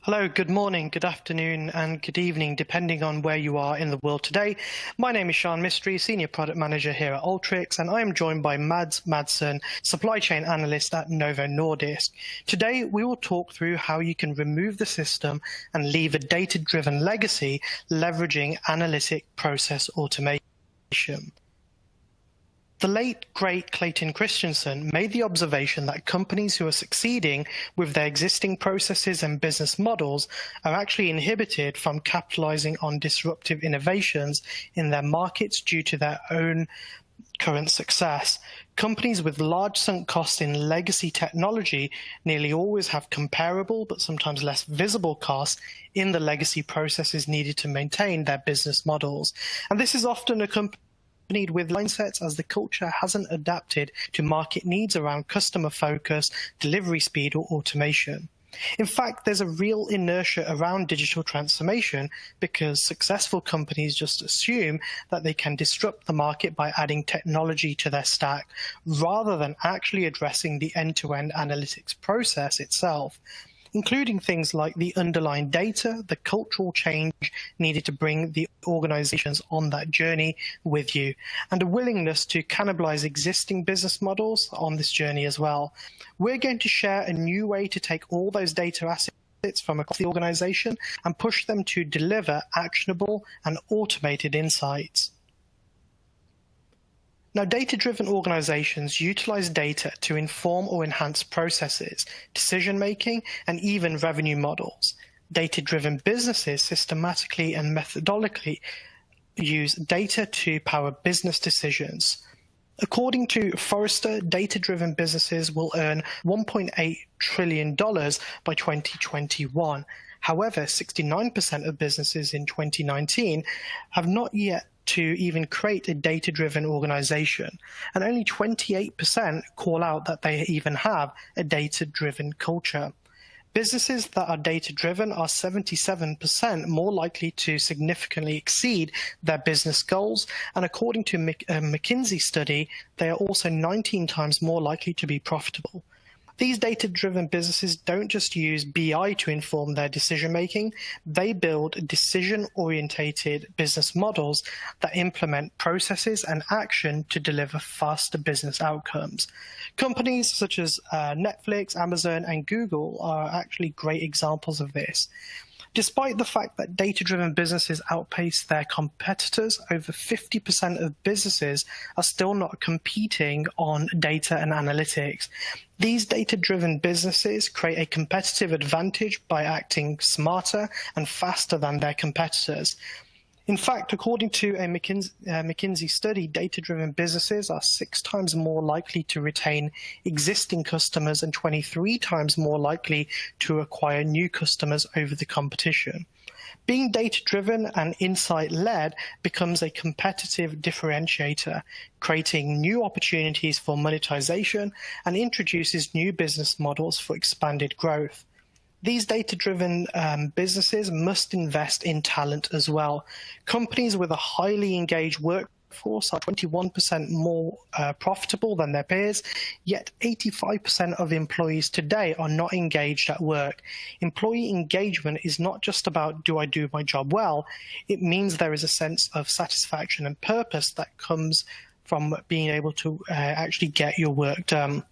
Hello, good morning, good afternoon, and good evening, depending on where you are in the world today. My name is Shaan Mistry, Senior Product Manager here at Alteryx, and I am joined by Frederik Madsen, Supply Chain Analyst at Novo Nordisk. Today, we will talk through how you can remove the system and leave a data-driven legacy, leveraging Analytic Process Automation. The late, great Clayton Christensen made the observation that companies who are succeeding with their existing processes and business models are actually inhibited from capitalizing on disruptive innovations in their markets due to their own current success. Companies with large sunk costs in legacy technology nearly always have comparable but sometimes less visible costs in the legacy processes needed to maintain their business models. And this is often accompanied with mindsets as the culture hasn't adapted to market needs around customer focus, delivery speed, or automation. In fact, there's a real inertia around digital transformation because successful companies just assume that they can disrupt the market by adding technology to their stack rather than actually addressing the end-to-end analytics process itself, including things like the underlying data, the cultural change needed to bring the organizations on that journey with you, and a willingness to cannibalize existing business models on this journey as well. We're going to share a new way to take all those data assets from across the organization and push them to deliver actionable and automated insights. Now, data-driven organizations utilize data to inform or enhance processes, decision-making, and even revenue models. Data-driven businesses systematically and methodologically use data to power business decisions. According to Forrester, data-driven businesses will earn $1.8 trillion by 2021. However, 69% of businesses in 2019 have not yet to even create a data-driven organization, and only 28% call out that they even have a data-driven culture. Businesses that are data-driven are 77% more likely to significantly exceed their business goals, and according to a McKinsey study, they are also 19 times more likely to be profitable. These data-driven businesses don't just use BI to inform their decision-making, they build decision-orientated business models that implement processes and action to deliver faster business outcomes. Companies such as Netflix, Amazon, and Google are actually great examples of this. Despite the fact that data-driven businesses outpace their competitors, over 50% of businesses are still not competing on data and analytics. These data-driven businesses create a competitive advantage by acting smarter and faster than their competitors. In fact, according to a McKinsey study, data-driven businesses are 6 times more likely to retain existing customers and 23 times more likely to acquire new customers over the competition. Being data-driven and insight-led becomes a competitive differentiator, creating new opportunities for monetization and introduces new business models for expanded growth. These data-driven businesses must invest in talent as well. Companies with a highly engaged workforce are 21% more profitable than their peers, yet 85% of employees today are not engaged at work. Employee engagement is not just about, do I do my job well? It means there is a sense of satisfaction and purpose that comes from being able to actually get your work done.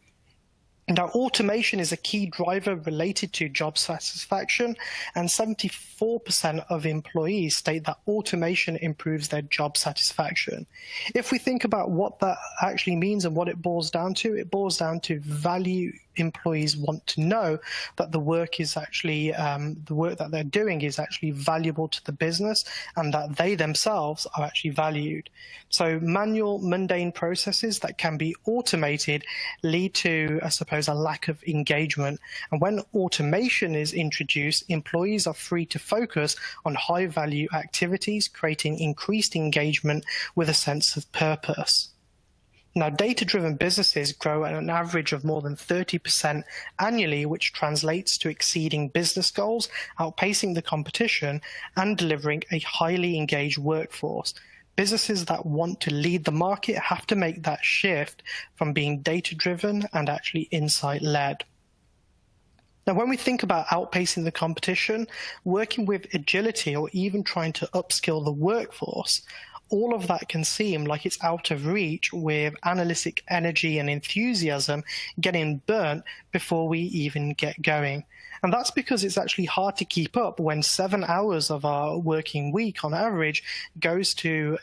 Now, automation is a key driver related to job satisfaction, and 74% of employees state that automation improves their job satisfaction. If we think about what that actually means and what it boils down to value. Employees want to know that the work is actually the work that they're doing is actually valuable to the business and that they themselves are actually valued. So manual, mundane processes that can be automated lead to, I suppose, a lack of engagement. And when automation is introduced, employees are free to focus on high-value activities, creating increased engagement with a sense of purpose. Now, data-driven businesses grow at an average of more than 30% annually, which translates to exceeding business goals, outpacing the competition, and delivering a highly engaged workforce. Businesses that want to lead the market have to make that shift from being data-driven and actually insight-led. Now, when we think about outpacing the competition, working with agility or even trying to upskill the workforce, all of that can seem like it's out of reach with analytic energy and enthusiasm getting burnt before we even get going. And that's because it's actually hard to keep up when 7 hours of our working week on average goes to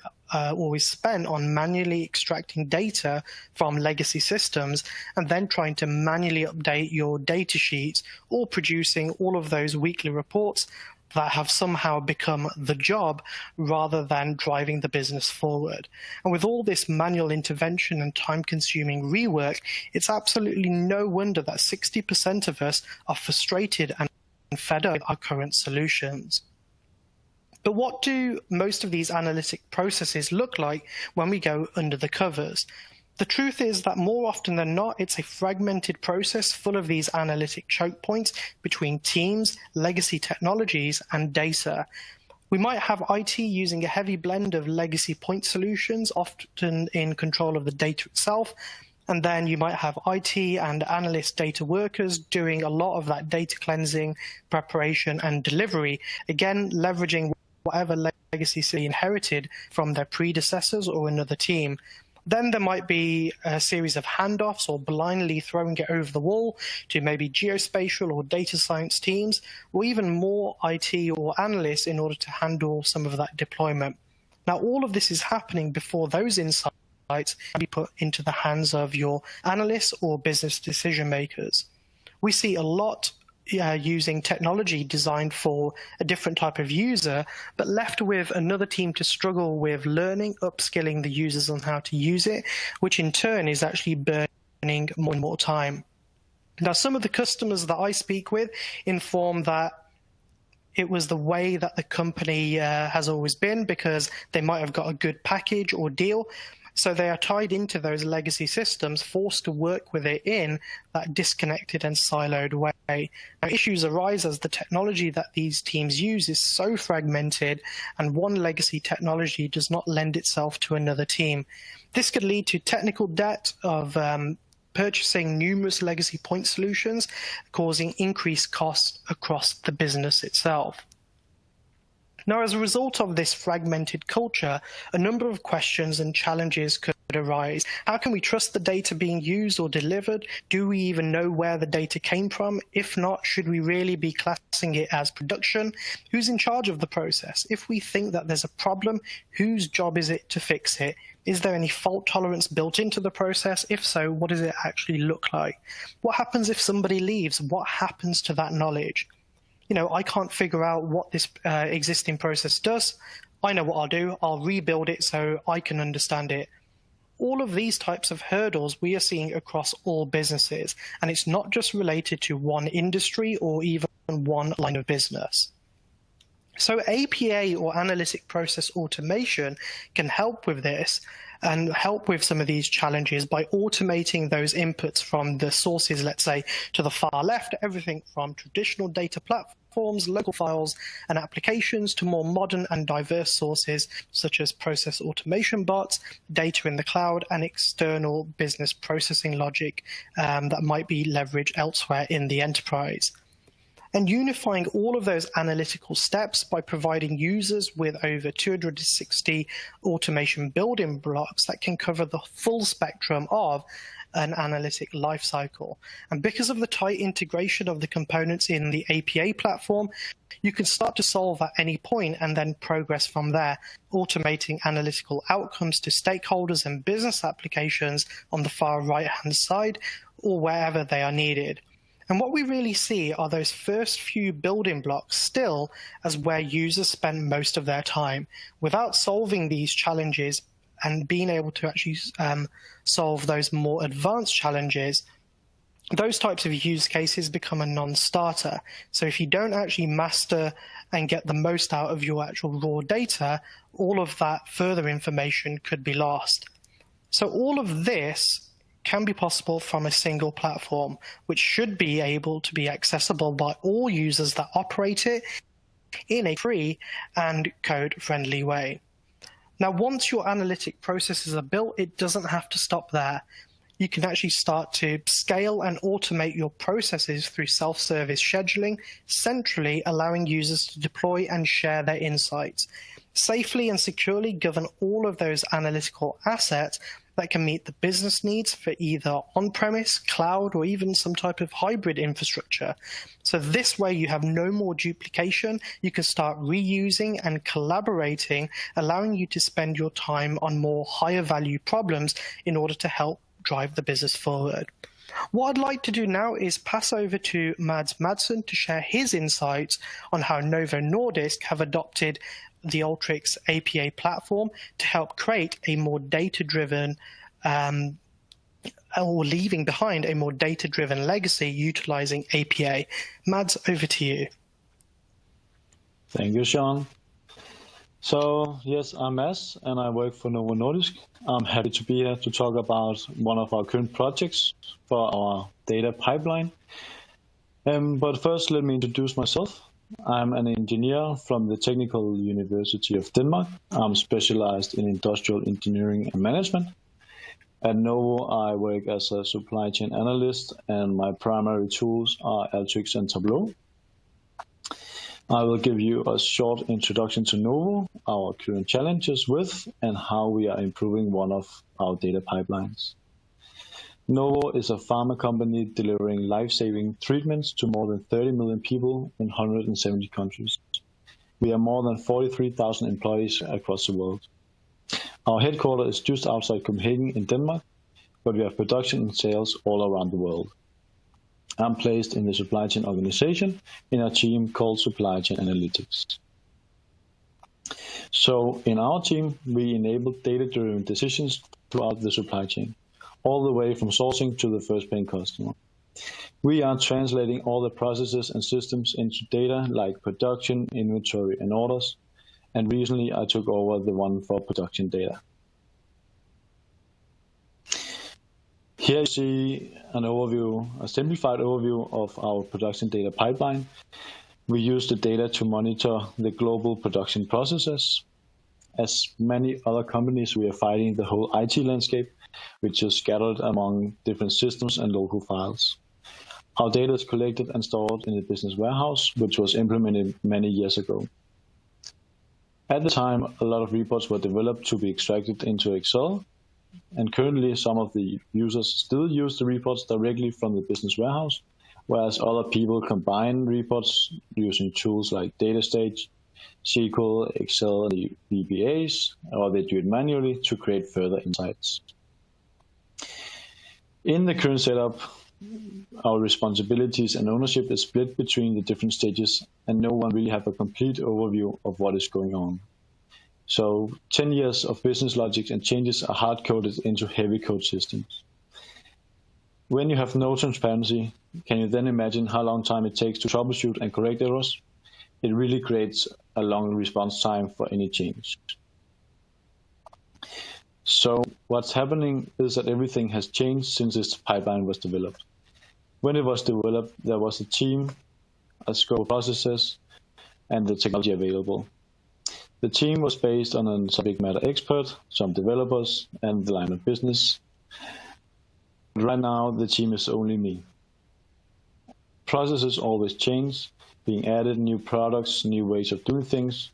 or is spent on manually extracting data from legacy systems and then trying to manually update your data sheets or producing all of those weekly reports that have somehow become the job rather than driving the business forward. And with all this manual intervention and time-consuming rework, it's absolutely no wonder that 60% of us are frustrated and fed up with our current solutions. But what do most of these analytic processes look like when we go under the covers? The truth is that more often than not, it's a fragmented process full of these analytic choke points between teams, legacy technologies, and data. We might have IT using a heavy blend of legacy point solutions, often in control of the data itself. And then you might have IT and analyst data workers doing a lot of that data cleansing, preparation, and delivery, again, leveraging whatever legacy they inherited from their predecessors or another team. Then there might be a series of handoffs or blindly throwing it over the wall to maybe geospatial or data science teams, or even more IT or analysts in order to handle some of that deployment. Now, all of this is happening before those insights can be put into the hands of your analysts or business decision makers. We see a lot using technology designed for a different type of user, but left with another team to struggle with learning, upskilling the users on how to use it, which in turn is actually burning more and more time. Now, some of the customers that I speak with inform that it was the way that the company has always been because they might have got a good package or deal. So they are tied into those legacy systems, forced to work with it in that disconnected and siloed way. Now, issues arise as the technology that these teams use is so fragmented and one legacy technology does not lend itself to another team. This could lead to technical debt of purchasing numerous legacy point solutions, causing increased costs across the business itself. Now, as a result of this fragmented culture, a number of questions and challenges could arise. How can we trust the data being used or delivered? Do we even know where the data came from? If not, should we really be classing it as production? Who's in charge of the process? If we think that there's a problem, whose job is it to fix it? Is there any fault tolerance built into the process? If so, what does it actually look like? What happens if somebody leaves? What happens to that knowledge? I can't figure out what this existing process does. I know what I'll do. I'll rebuild it so I can understand it. All of these types of hurdles we are seeing across all businesses, and it's not just related to one industry or even one line of business. So APA or Analytic Process Automation can help with this and help with some of these challenges by automating those inputs from the sources, let's say, to the far left, everything from traditional data platforms, local files, and applications to more modern and diverse sources such as process automation bots, data in the cloud, and external business processing logic that might be leveraged elsewhere in the enterprise. And unifying all of those analytical steps by providing users with over 260 automation building blocks that can cover the full spectrum of an analytic lifecycle. And because of the tight integration of the components in the APA platform, you can start to solve at any point and then progress from there, automating analytical outcomes to stakeholders and business applications on the far right-hand side or wherever they are needed. And what we really see are those first few building blocks still as where users spend most of their time. Without solving these challenges and being able to actually solve those more advanced challenges, those types of use cases become a non-starter. So if you don't actually master and get the most out of your actual raw data, all of that further information could be lost. So all of this can be possible from a single platform, which should be able to be accessible by all users that operate it in a free and code-friendly way. Now, once your analytic processes are built, it doesn't have to stop there. you can actually start to scale and automate your processes through self-service scheduling, centrally allowing users to deploy and share their insights, safely and securely govern all of those analytical assets that can meet the business needs for either on-premise, cloud, or even some type of hybrid infrastructure. So this way you have no more duplication. You can start reusing and collaborating, allowing you to spend your time on more higher value problems in order to help drive the business forward. What I'd like to do now is pass over to Mads Madsen to share his insights on how Novo Nordisk have adopted the Alteryx APA platform to help create a more data-driven or leaving behind a more data-driven legacy utilizing APA. Mads, over to you. Thank you, Shaan. So, yes, I'm Mads, and I work for Novo Nordisk. I'm happy to be here to talk about one of our current projects for our data pipeline. But first, let me introduce myself. I'm an engineer from the Technical University of Denmark. I'm specialized in industrial engineering and management. At Novo, I work as a supply chain analyst, and my primary tools are Alteryx and Tableau. I will give you a short introduction to Novo, our current challenges with, and how we are improving one of our data pipelines. Novo is a pharma company delivering life-saving treatments to more than 30 million people in 170 countries. We have more than 43,000 employees across the world. Our headquarters is just outside Copenhagen in Denmark, but we have production and sales all around the world. I'm placed in the supply chain organization in a team called Supply Chain Analytics. So in our team, we enable data-driven decisions throughout the supply chain, all the way from sourcing to the first paying customer. We are translating all the processes and systems into data like production, inventory, and orders. And recently I took over the one for production data. Here you see an overview, a simplified overview of our production data pipeline. We use the data to monitor the global production processes. As many other companies, we are fighting the whole IT landscape, which is scattered among different systems and local files. Our data is collected and stored in the business warehouse, which was implemented many years ago. At the time, a lot of reports were developed to be extracted into Excel, and currently some of the users still use the reports directly from the business warehouse, whereas other people combine reports using tools like DataStage, SQL, Excel, and VBAs, or they do it manually to create further insights. In the current setup, our responsibilities and ownership is split between the different stages, and no one really have a complete overview of what is going on. So 10 years of business logic and changes are hard-coded into heavy code systems. When you have no transparency, can you then imagine how long time it takes to troubleshoot and correct errors? It really creates a long response time for any change. So what's happening is that everything has changed since this pipeline was developed. When it was developed, there was a team, a scope of processes, and the technology available. The team was based on a subject matter expert, some developers, and the line of business. Right now, the team is only me. Processes always change, being added new products, new ways of doing things.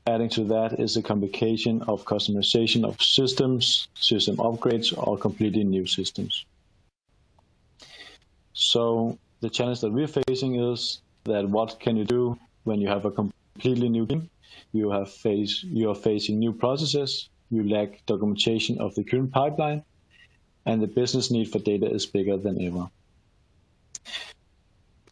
Adding to that is a combination of customization of systems, system upgrades, or completely new systems. So the challenge that we're facing is that what can you do when you have a completely new team? You are facing new processes, you lack documentation of the current pipeline, and the business need for data is bigger than ever.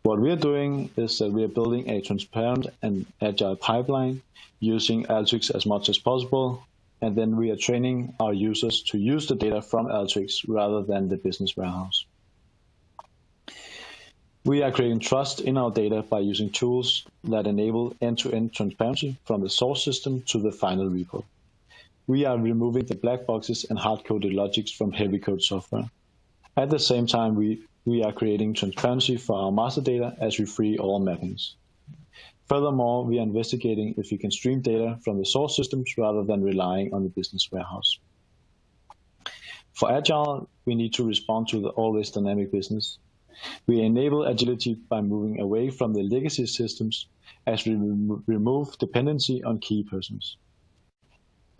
What we are doing is that we are building a transparent and agile pipeline using Alteryx as much as possible, and then we are training our users to use the data from Alteryx rather than the business warehouse. We are creating trust in our data by using tools that enable end-to-end transparency from the source system to the final report. We are removing the black boxes and hard-coded logics from heavy code software. At the same time, we are creating transparency for our master data as we free all mappings. Furthermore, we are investigating if we can stream data from the source systems rather than relying on the business warehouse. For Agile, we need to respond to the always dynamic business. We enable agility by moving away from the legacy systems as we remove dependency on key persons.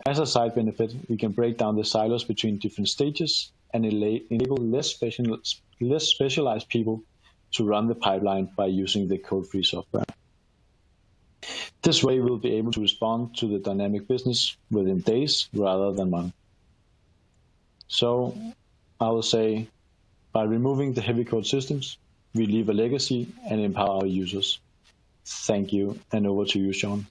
As a side benefit, we can break down the silos between different stages and enable less specialized people to run the pipeline by using the code-free software. This way, we'll be able to respond to the dynamic business within days rather than months. So I will say, by removing the heavy code systems, we leave a legacy and empower our users. Thank you, and over to you, Shaan.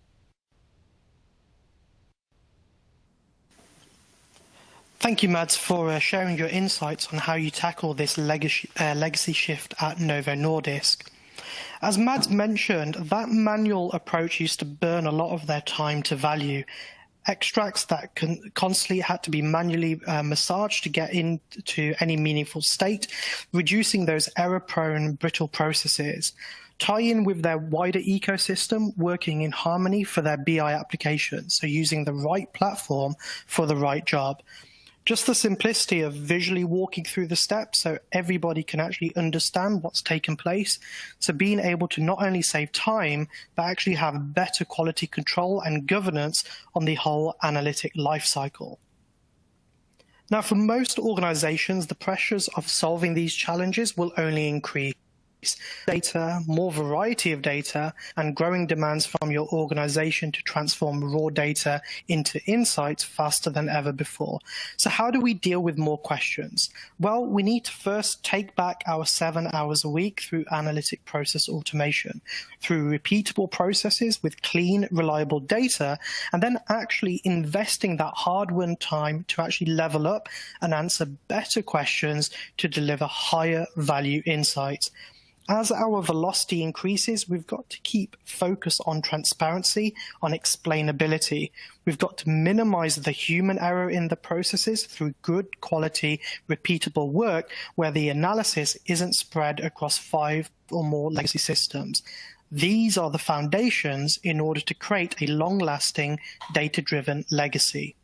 Thank you, Mads, for sharing your insights on how you tackle this legacy shift at Novo Nordisk. As Mads mentioned, that manual approach used to burn a lot of their time to value. Extracts that constantly had to be manually massaged to get into any meaningful state, reducing those error-prone, brittle processes. Tie in with their wider ecosystem, working in harmony for their BI applications, so using the right platform for the right job. Just the simplicity of visually walking through the steps so everybody can actually understand what's taken place. So being able to not only save time, but actually have better quality control and governance on the whole analytic lifecycle. Now, for most organizations, the pressures of solving these challenges will only increase. Data, more variety of data, and growing demands from your organization to transform raw data into insights faster than ever before. So how do we deal with more questions? Well, we need to first take back our 7 hours a week through analytic process automation, through repeatable processes with clean, reliable data, and then actually investing that hard-won time to actually level up and answer better questions to deliver higher value insights. As our velocity increases, we've got to keep focus on transparency, on explainability. We've got to minimize the human error in the processes through good quality, repeatable work where the analysis isn't spread across 5 or more legacy systems. These are the foundations in order to create a long-lasting, data-driven legacy.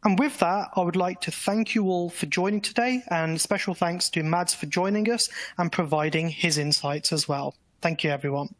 And with that, I would like to thank you all for joining today, and special thanks to Mads for joining us and providing his insights as well. Thank you, everyone.